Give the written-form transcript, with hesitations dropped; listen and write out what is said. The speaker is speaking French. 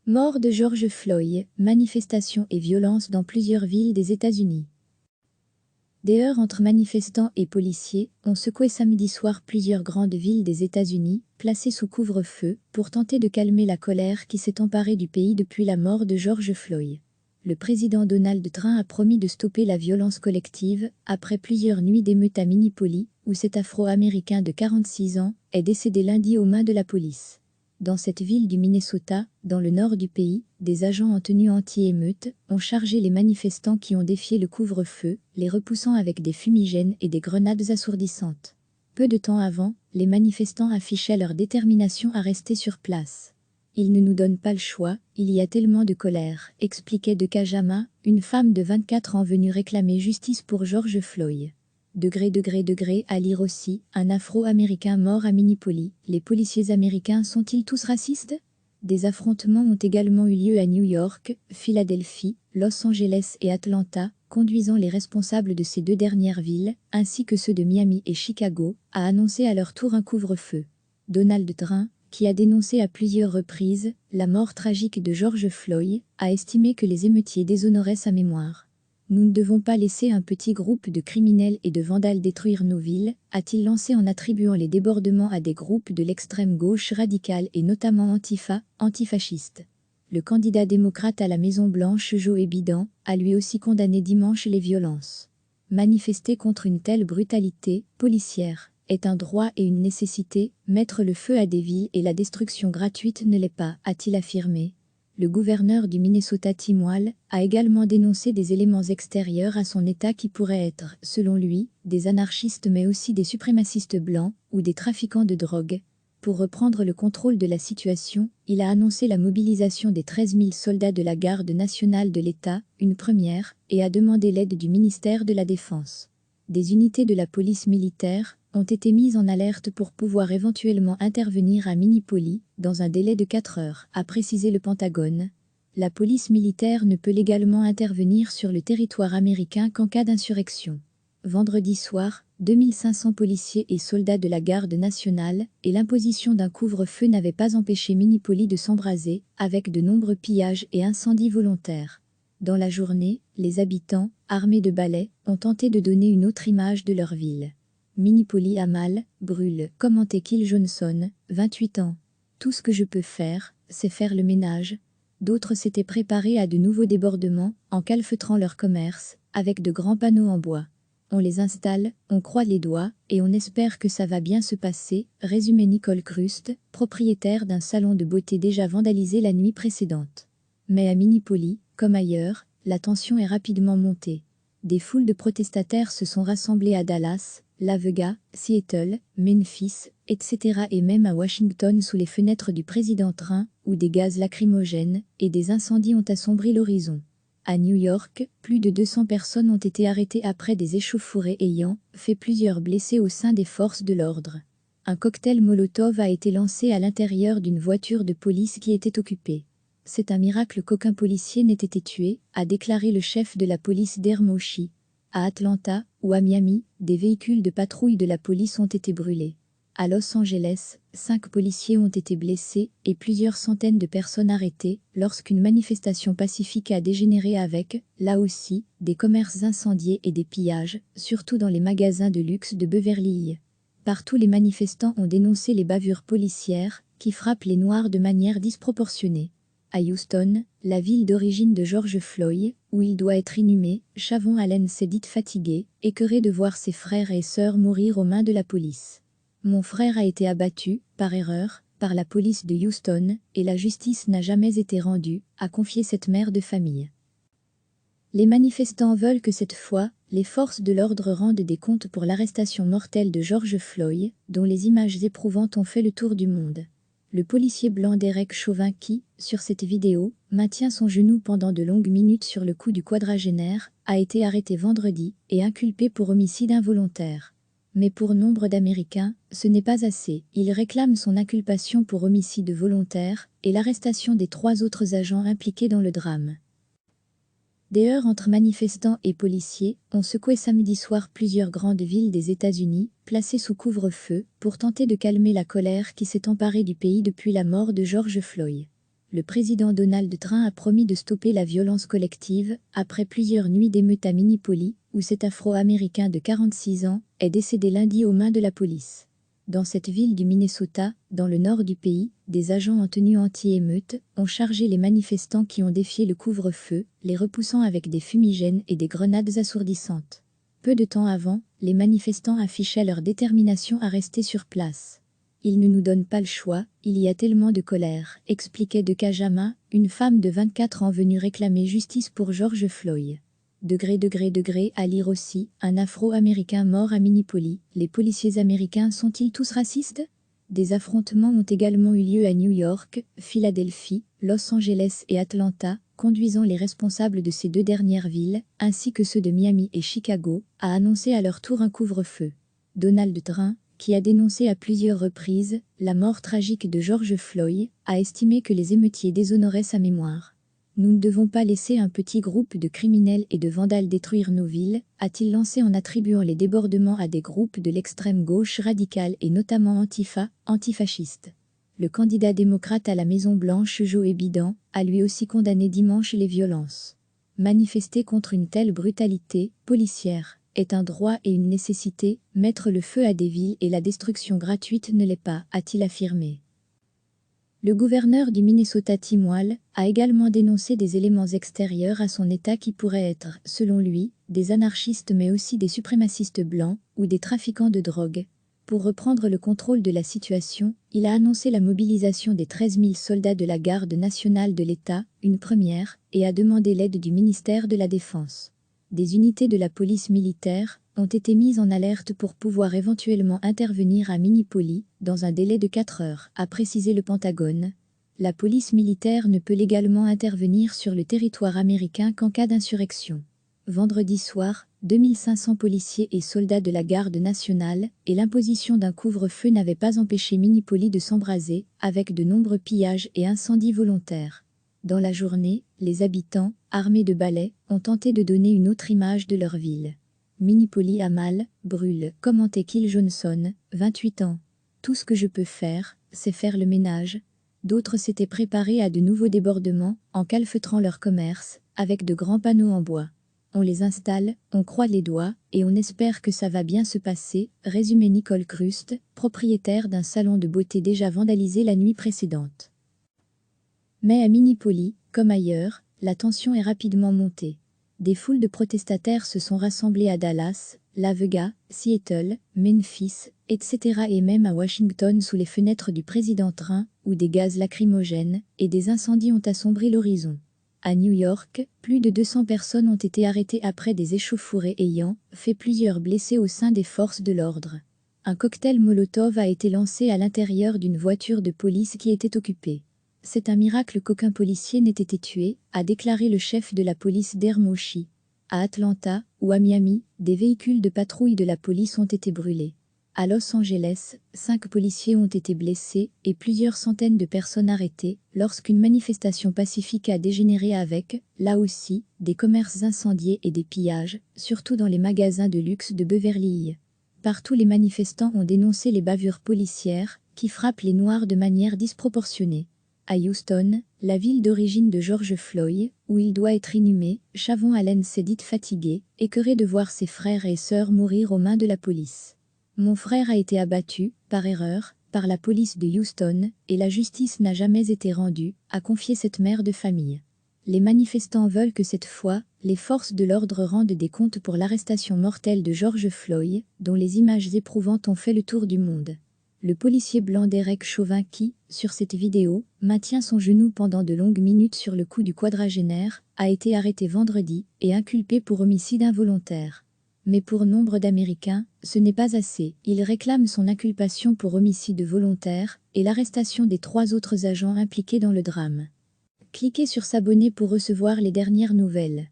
Mort de George Floyd, manifestations et violences dans plusieurs villes des États-Unis. Des heurts entre manifestants et policiers ont secoué samedi soir plusieurs grandes villes des États-Unis, placées sous couvre-feu, pour tenter de calmer la colère qui s'est emparée du pays depuis la mort de George Floyd. Le président Donald Trump a promis de stopper la violence collective après plusieurs nuits d'émeutes à Minneapolis, où cet Afro-Américain de 46 ans est décédé lundi aux mains de la police. Dans cette ville du Minnesota, dans le nord du pays, des agents en tenue anti-émeute ont chargé les manifestants qui ont défié le couvre-feu, les repoussant avec des fumigènes et des grenades assourdissantes. Peu de temps avant, les manifestants affichaient leur détermination à rester sur place. « Ils ne nous donnent pas le choix, il y a tellement de colère », expliquait Dekajama, une femme de 24 ans venue réclamer justice pour George Floyd. À lire aussi, un Afro-Américain mort à Minneapolis. Les policiers américains sont-ils tous racistes? Des affrontements ont également eu lieu à New York, Philadelphie, Los Angeles et Atlanta, conduisant les responsables de ces deux dernières villes, ainsi que ceux de Miami et Chicago, à annoncer à leur tour un couvre-feu. Donald Trump, qui a dénoncé à plusieurs reprises la mort tragique de George Floyd, a estimé que les émeutiers déshonoraient sa mémoire. Nous ne devons pas laisser un petit groupe de criminels et de vandales détruire nos villes, a-t-il lancé en attribuant les débordements à des groupes de l'extrême gauche radicale et notamment Antifa, antifascistes. Le candidat démocrate à la Maison-Blanche Joe Biden a lui aussi condamné dimanche les violences. Manifester contre une telle brutalité policière est un droit et une nécessité, mettre le feu à des villes et la destruction gratuite ne l'est pas, a-t-il affirmé. Le gouverneur du Minnesota Tim Walz a également dénoncé des éléments extérieurs à son État qui pourraient être, selon lui, des anarchistes mais aussi des suprémacistes blancs ou des trafiquants de drogue. Pour reprendre le contrôle de la situation, il a annoncé la mobilisation des 13 000 soldats de la Garde nationale de l'État, une première, et a demandé l'aide du ministère de la Défense. Des unités de la police militaire ont été mises en alerte pour pouvoir éventuellement intervenir à Minneapolis dans un délai de 4 heures, a précisé le Pentagone. La police militaire ne peut légalement intervenir sur le territoire américain qu'en cas d'insurrection. Vendredi soir, 2500 policiers et soldats de la Garde nationale et l'imposition d'un couvre-feu n'avaient pas empêché Minneapolis de s'embraser, avec de nombreux pillages et incendies volontaires. Dans la journée, les habitants, armés de balais, ont tenté de donner une autre image de leur ville. Minneapolis a mal, brûle, commentait Kyle Johnson, 28 ans. Tout ce que je peux faire, c'est faire le ménage. D'autres s'étaient préparés à de nouveaux débordements, en calfeutrant leur commerce, avec de grands panneaux en bois. On les installe, on croise les doigts, et on espère que ça va bien se passer, résumait Nicole Crust, propriétaire d'un salon de beauté déjà vandalisé la nuit précédente. Mais à Minneapolis, comme ailleurs, la tension est rapidement montée. Des foules de protestataires se sont rassemblées à Dallas, Las Vegas, Seattle, Memphis, etc. et même à Washington sous les fenêtres du président Trump, où des gaz lacrymogènes et des incendies ont assombri l'horizon. À New York, plus de 200 personnes ont été arrêtées après des échauffourées ayant fait plusieurs blessés au sein des forces de l'ordre. Un cocktail Molotov a été lancé à l'intérieur d'une voiture de police qui était occupée. C'est un miracle qu'aucun policier n'ait été tué, a déclaré le chef de la police d'Hermoshi. À Atlanta ou à Miami, des véhicules de patrouille de la police ont été brûlés. À Los Angeles, 5 policiers ont été blessés et plusieurs centaines de personnes arrêtées lorsqu'une manifestation pacifique a dégénéré avec, là aussi, des commerces incendiés et des pillages, surtout dans les magasins de luxe de Beverly Hills. Partout les manifestants ont dénoncé les bavures policières qui frappent les Noirs de manière disproportionnée. À Houston, la ville d'origine de George Floyd, où il doit être inhumé, Shavon Allen s'est dite fatiguée, écœurée de voir ses frères et sœurs mourir aux mains de la police. « Mon frère a été abattu, par erreur, par la police de Houston, et la justice n'a jamais été rendue », a confié cette mère de famille. Les manifestants veulent que cette fois, les forces de l'ordre rendent des comptes pour l'arrestation mortelle de George Floyd, dont les images éprouvantes ont fait le tour du monde. Le policier blanc Derek Chauvin qui, sur cette vidéo, maintient son genou pendant de longues minutes sur le cou du quadragénaire, a été arrêté vendredi et inculpé pour homicide involontaire. Mais pour nombre d'Américains, ce n'est pas assez. Ils réclament son inculpation pour homicide volontaire et l'arrestation des 3 autres agents impliqués dans le drame. Des heurts entre manifestants et policiers ont secoué samedi soir plusieurs grandes villes des États-Unis, placées sous couvre-feu, pour tenter de calmer la colère qui s'est emparée du pays depuis la mort de George Floyd. Le président Donald Trump a promis de stopper la violence collective après plusieurs nuits d'émeutes à Minneapolis, où cet Afro-Américain de 46 ans est décédé lundi aux mains de la police. Dans cette ville du Minnesota, dans le nord du pays, des agents en tenue anti-émeute ont chargé les manifestants qui ont défié le couvre-feu, les repoussant avec des fumigènes et des grenades assourdissantes. Peu de temps avant, les manifestants affichaient leur détermination à rester sur place. Ils ne nous donnent pas le choix, il y a tellement de colère, expliquait Dekajama, une femme de 24 ans venue réclamer justice pour George Floyd. À lire aussi, un Afro-Américain mort à Minneapolis, les policiers américains sont-ils tous racistes? Des affrontements ont également eu lieu à New York, Philadelphie, Los Angeles et Atlanta, conduisant les responsables de ces deux dernières villes, ainsi que ceux de Miami et Chicago, à annoncer à leur tour un couvre-feu. Donald Trump, qui a dénoncé à plusieurs reprises la mort tragique de George Floyd, a estimé que les émeutiers déshonoraient sa mémoire. Nous ne devons pas laisser un petit groupe de criminels et de vandales détruire nos villes, a-t-il lancé en attribuant les débordements à des groupes de l'extrême gauche radicale et notamment Antifa, antifascistes. Le candidat démocrate à la Maison-Blanche Joe Biden a lui aussi condamné dimanche les violences. Manifester contre une telle brutalité policière est un droit et une nécessité, mettre le feu à des villes et la destruction gratuite ne l'est pas, a-t-il affirmé. Le gouverneur du Minnesota Tim Walz a également dénoncé des éléments extérieurs à son État qui pourraient être, selon lui, des anarchistes mais aussi des suprémacistes blancs ou des trafiquants de drogue. Pour reprendre le contrôle de la situation, il a annoncé la mobilisation des 13 000 soldats de la Garde nationale de l'État, une première, et a demandé l'aide du ministère de la Défense. Des unités de la police militaire ont été mises en alerte pour pouvoir éventuellement intervenir à Minneapolis dans un délai de 4 heures, a précisé le Pentagone. La police militaire ne peut légalement intervenir sur le territoire américain qu'en cas d'insurrection. Vendredi soir, 2500 policiers et soldats de la Garde nationale et l'imposition d'un couvre-feu n'avaient pas empêché Minneapolis de s'embraser, avec de nombreux pillages et incendies volontaires. Dans la journée, les habitants, armés de balais, ont tenté de donner une autre image de leur ville. Minneapolis a mal, brûle, commentait Kyle Johnson, 28 ans. Tout ce que je peux faire, c'est faire le ménage. D'autres s'étaient préparés à de nouveaux débordements, en calfeutrant leur commerce, avec de grands panneaux en bois. On les installe, on croise les doigts, et on espère que ça va bien se passer, résumait Nicole Crust, propriétaire d'un salon de beauté déjà vandalisé la nuit précédente. Mais à Minneapolis, comme ailleurs, la tension est rapidement montée. Des foules de protestataires se sont rassemblées à Dallas, Las Vegas, Seattle, Memphis, etc. et même à Washington sous les fenêtres du président Trump, où des gaz lacrymogènes et des incendies ont assombri l'horizon. À New York, plus de 200 personnes ont été arrêtées après des échauffourées ayant fait plusieurs blessés au sein des forces de l'ordre. Un cocktail Molotov a été lancé à l'intérieur d'une voiture de police qui était occupée. C'est un miracle qu'aucun policier n'ait été tué, a déclaré le chef de la police d'Hermoshi. À Atlanta ou à Miami, des véhicules de patrouille de la police ont été brûlés. À Los Angeles, 5 policiers ont été blessés et plusieurs centaines de personnes arrêtées lorsqu'une manifestation pacifique a dégénéré avec, là aussi, des commerces incendiés et des pillages, surtout dans les magasins de luxe de Beverly Hills. Partout les manifestants ont dénoncé les bavures policières qui frappent les Noirs de manière disproportionnée. À Houston, la ville d'origine de George Floyd, où il doit être inhumé, Shavon Allen s'est dite fatiguée, écœurée de voir ses frères et sœurs mourir aux mains de la police. Mon frère a été abattu, par erreur, par la police de Houston, et la justice n'a jamais été rendue, a confié cette mère de famille. Les manifestants veulent que cette fois, les forces de l'ordre rendent des comptes pour l'arrestation mortelle de George Floyd, dont les images éprouvantes ont fait le tour du monde. Le policier blanc Derek Chauvin qui, sur cette vidéo, maintient son genou pendant de longues minutes sur le cou du quadragénaire, a été arrêté vendredi et inculpé pour homicide involontaire. Mais pour nombre d'Américains, ce n'est pas assez. Ils réclament son inculpation pour homicide volontaire et l'arrestation des 3 autres agents impliqués dans le drame. Cliquez sur s'abonner pour recevoir les dernières nouvelles.